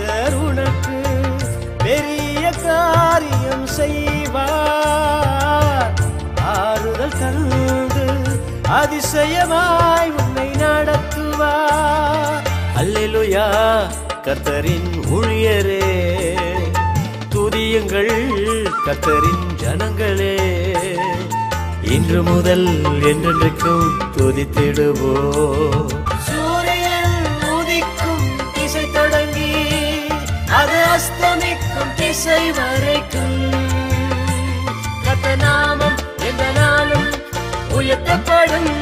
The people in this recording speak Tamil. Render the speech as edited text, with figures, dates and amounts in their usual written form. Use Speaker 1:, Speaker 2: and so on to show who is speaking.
Speaker 1: கர்த்தர் உனக்கு பெரிய காரியம் செய்வார். ஆறுதல் தந்து அதிசயமாய் உன்னை நடத்துவார். அல்லேலூயா. கர்த்தரின் ஊழியரே, துதியுங்கள் கர்த்தரின் ஜனங்களே. இன்று முதல் என்றென்றைக்கும் துதித்திடுவோம். சூரியன் உதிக்கும் திசை தொடங்கி அது அஸ்தமிக்கும் திசை வரைக்கும் கர்த்தர் நாமம் எந்த நாளும் உயர்த்தப்படும்.